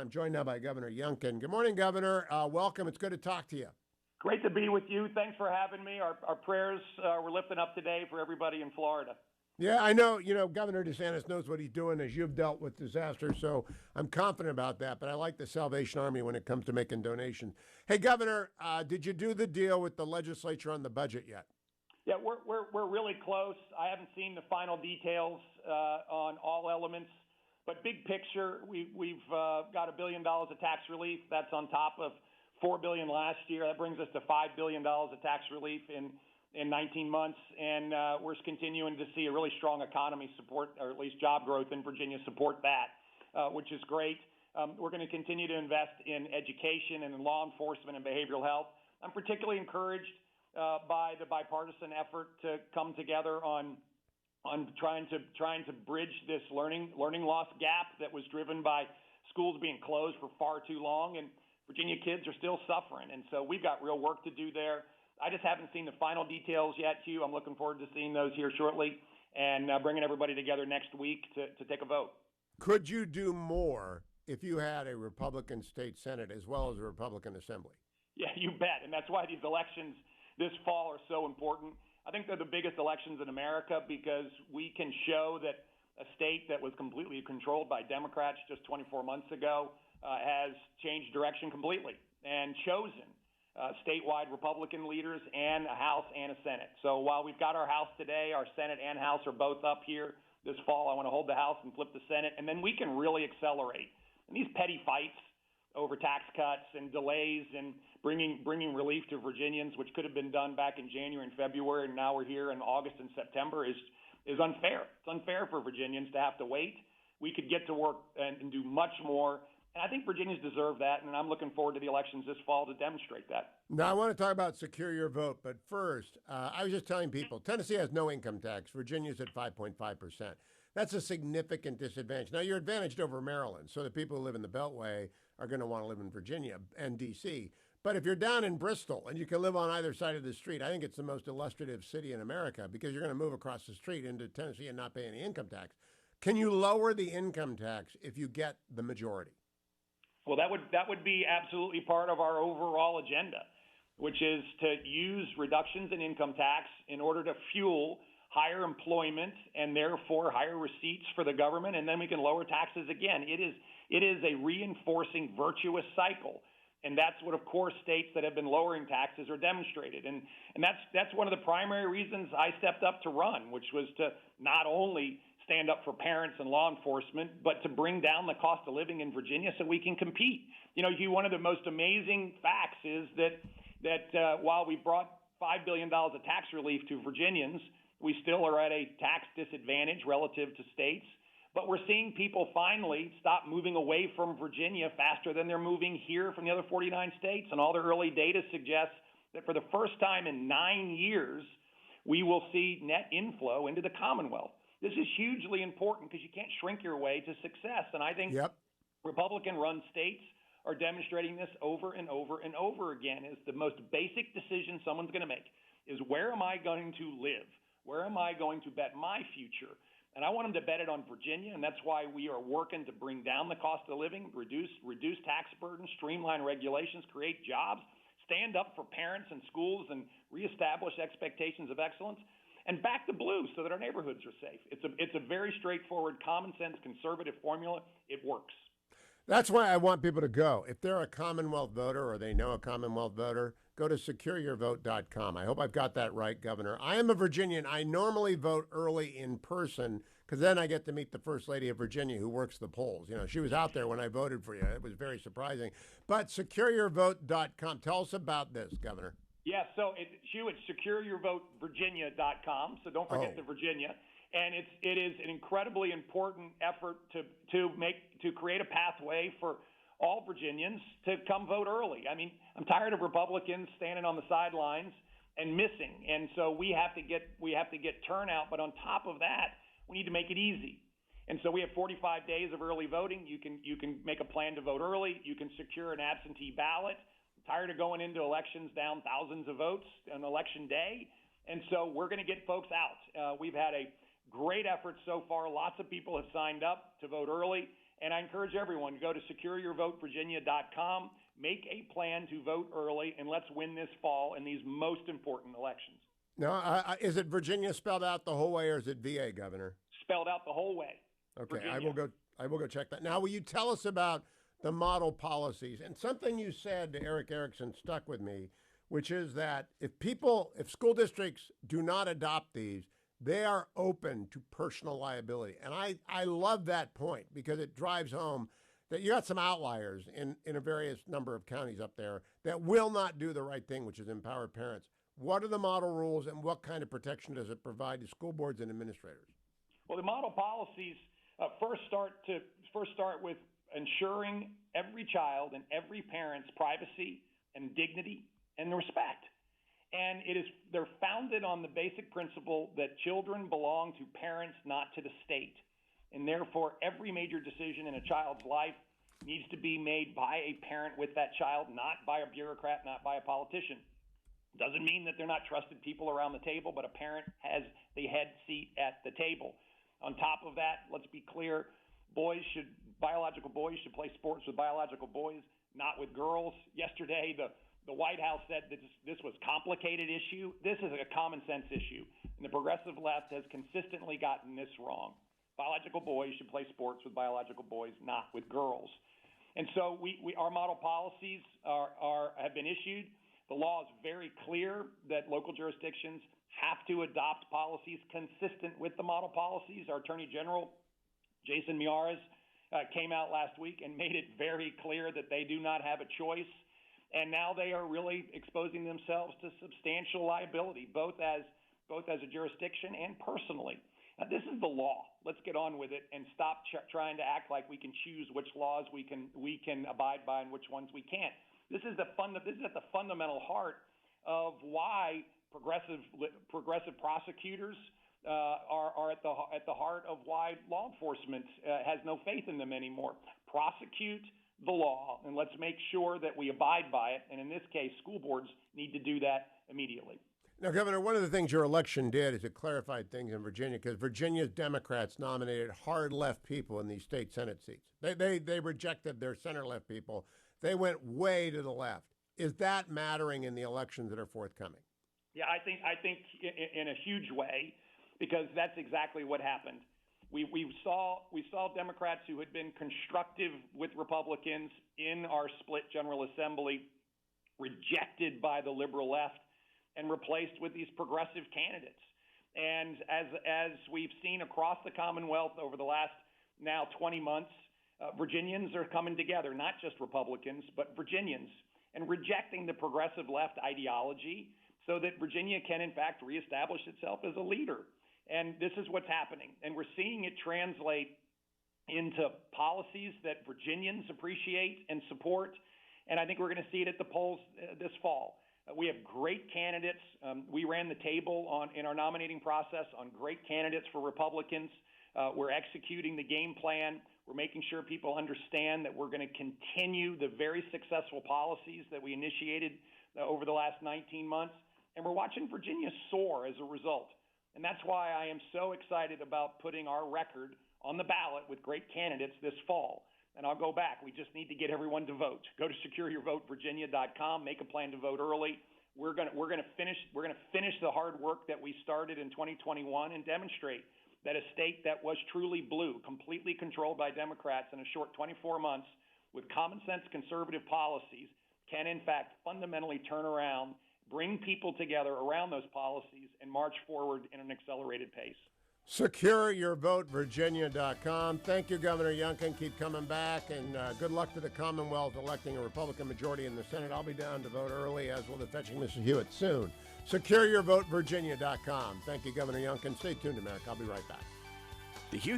I'm joined now by Governor Youngkin. Good morning, Governor. Welcome. It's good to talk to you. Great to be with you. Thanks for having me. Our prayers we're lifting up today for everybody in Florida. Yeah, I know. Governor DeSantis knows what he's doing as you've dealt with disaster, so I'm confident about that. But I like the Salvation Army when it comes to making donations. Hey, Governor, did you do the deal with the legislature on the budget yet? Yeah, we're really close. I haven't seen the final details on all elements, but big picture, we've got $1 billion of tax relief. That's on top of $4 billion last year. That brings us to $5 billion of tax relief in 19 months, and we're continuing to see a really strong economy support, or at least job growth in Virginia support that, which is great. We're going to continue to invest in education and in law enforcement and behavioral health. I'm particularly encouraged by the bipartisan effort to come together on trying to bridge this learning loss gap that was driven by schools being closed for far too long, and Virginia kids are still suffering. And so we've got real work to do there. I just haven't seen the final details yet, Hugh. I'm looking forward to seeing those here shortly and bringing everybody together next week to take a vote. Could you do more if you had a Republican state Senate as well as a Republican Assembly? Yeah, you bet. And that's why these elections this fall are so important. I think they're the biggest elections in America because we can show that a state that was completely controlled by Democrats just 24 months ago has changed direction completely and chosen statewide Republican leaders and a House and a Senate. So while we've got our House today, our Senate and House are both up here this fall. I want to hold the House and flip the Senate, and then we can really accelerate. And these petty fights over tax cuts and delays and bringing relief to Virginians, which could have been done back in January and February, and now we're here in August and September, is unfair. It's unfair for Virginians to have to wait. We could get to work and do much more. And I think Virginians deserve that, and I'm looking forward to the elections this fall to demonstrate that. Now, I want to talk about secure your vote, but first, I was just telling people, Tennessee has no income tax. Virginia's at 5.5%. That's a significant disadvantage. Now, you're advantaged over Maryland, so the people who live in the Beltway are going to want to live in Virginia and D.C. But if you're down in Bristol and you can live on either side of the street, I think it's the most illustrative city in America because you're going to move across the street into Tennessee and not pay any income tax. Can you lower the income tax if you get the majority? Well, that would be absolutely part of our overall agenda, which is to use reductions in income tax in order to fuel higher employment and therefore higher receipts for the government, and then we can lower taxes again. It is a reinforcing virtuous cycle, and that's what, of course, states that have been lowering taxes are demonstrated. And that's one of the primary reasons I stepped up to run, which was to not only stand up for parents and law enforcement, but to bring down the cost of living in Virginia so we can compete. You know, Hugh, one of the most amazing facts is that while we brought $5 billion of tax relief to Virginians, we still are at a tax disadvantage relative to states. But we're seeing people finally stop moving away from Virginia faster than they're moving here from the other 49 states. And all the early data suggests that for the first time in 9 years, we will see net inflow into the Commonwealth. This is hugely important because you can't shrink your way to success. And I think Republican-run states are demonstrating this over and over and over again. Is the most basic decision someone's going to make is where am I going to live? Where am I going to bet my future? And I want them to bet it on Virginia, and that's why we are working to bring down the cost of living, reduce tax burdens, streamline regulations, create jobs, stand up for parents and schools, and reestablish expectations of excellence. And back the blue so that our neighborhoods are safe. It's a very straightforward, common sense, conservative formula. It works. That's why I want people to go. If they're a Commonwealth voter or they know a Commonwealth voter, go to secureyourvote.com. I hope I've got that right, Governor. I am a Virginian. I normally vote early in person because then I get to meet the First Lady of Virginia who works the polls. You know, she was out there when I voted for you. It was very surprising. But secureyourvote.com. Tell us about this, Governor. Yeah, so Hugh, it's secureyourvotevirginia.com, so don't forget the Virginia. And it is an incredibly important effort to create a pathway for all Virginians to come vote early. I mean, I'm tired of Republicans standing on the sidelines and missing. And so we have to get turnout, but on top of that, we need to make it easy. And so we have 45 days of early voting. You can make a plan to vote early. You can secure an absentee ballot. I'm tired of going into elections down thousands of votes on election day. And so we're going to get folks out. We've had a great effort so far. Lots of people have signed up to vote early. And I encourage everyone to go to secureyourvotevirginia.com, make a plan to vote early, and let's win this fall in these most important elections. Now, is it Virginia spelled out the whole way, or is it VA, Governor? Spelled out the whole way. Okay, Virginia. I will go check that. Now, will you tell us about the model policies? And something you said to Eric Erickson stuck with me, which is that if school districts do not adopt these, they are open to personal liability. And I love that point because it drives home that you got some outliers in a various number of counties up there that will not do the right thing, which is empower parents. What are the model rules, and what kind of protection does it provide to school boards and administrators? Well, the model policies first start with ensuring every child and every parent's privacy and dignity and respect. And they're founded on the basic principle that children belong to parents, not to the state. And therefore, every major decision in a child's life needs to be made by a parent with that child, not by a bureaucrat, not by a politician. Doesn't mean that they're not trusted people around the table, but a parent has the head seat at the table. On top of that, let's be clear, biological boys should play sports with biological boys, not with girls. Yesterday, the White House said that this was a complicated issue. This is a common sense issue, and the progressive left has consistently gotten this wrong. Biological boys should play sports with biological boys, not with girls. And so our model policies have been issued. The law is very clear that local jurisdictions have to adopt policies consistent with the model policies. Our Attorney General, Jason Miyares, came out last week and made it very clear that they do not have a choice. And now they are really exposing themselves to substantial liability, both as a jurisdiction and personally. Now, this is the law. Let's get on with it and stop trying to act like we can choose which laws we can abide by and which ones we can't. This is at the fundamental heart of why progressive prosecutors are at the heart of why law enforcement has no faith in them anymore. Prosecute the law, and let's make sure that we abide by it. And in this case, school boards need to do that immediately. Now, Governor, one of the things your election did is it clarified things in Virginia, because Virginia's Democrats nominated hard left people in these state Senate seats. They rejected their center left people. They went way to the left. Is that mattering in the elections that are forthcoming? Yeah, I think in a huge way, because that's exactly what happened. We saw Democrats who had been constructive with Republicans in our split General Assembly rejected by the liberal left and replaced with these progressive candidates. And as we've seen across the Commonwealth over the last now 20 months, Virginians are coming together, not just Republicans, but Virginians, and rejecting the progressive left ideology so that Virginia can, in fact, reestablish itself as a leader. And this is what's happening. And we're seeing it translate into policies that Virginians appreciate and support. And I think we're going to see it at the polls this fall. We have great candidates. We ran the table in our nominating process on great candidates for Republicans. We're executing the game plan. We're making sure people understand that we're going to continue the very successful policies that we initiated over the last 19 months. And we're watching Virginia soar as a result. And that's why I am so excited about putting our record on the ballot with great candidates this fall. And I'll go back. We just need to get everyone to vote. Go to secureyourvotevirginia.com. Make a plan to vote early. We're going to finish the hard work that we started in 2021 and demonstrate that a state that was truly blue, completely controlled by Democrats in a short 24 months with common sense conservative policies can, in fact, fundamentally turn around, bring people together around those policies, and march forward in an accelerated pace. SecureYourVoteVirginia.com. Thank you, Governor Youngkin. Keep coming back, and good luck to the Commonwealth electing a Republican majority in the Senate. I'll be down to vote early, as will the fetching Mrs. Hewitt soon. SecureYourVoteVirginia.com. Thank you, Governor Youngkin. Stay tuned, America. I'll be right back. The Hugh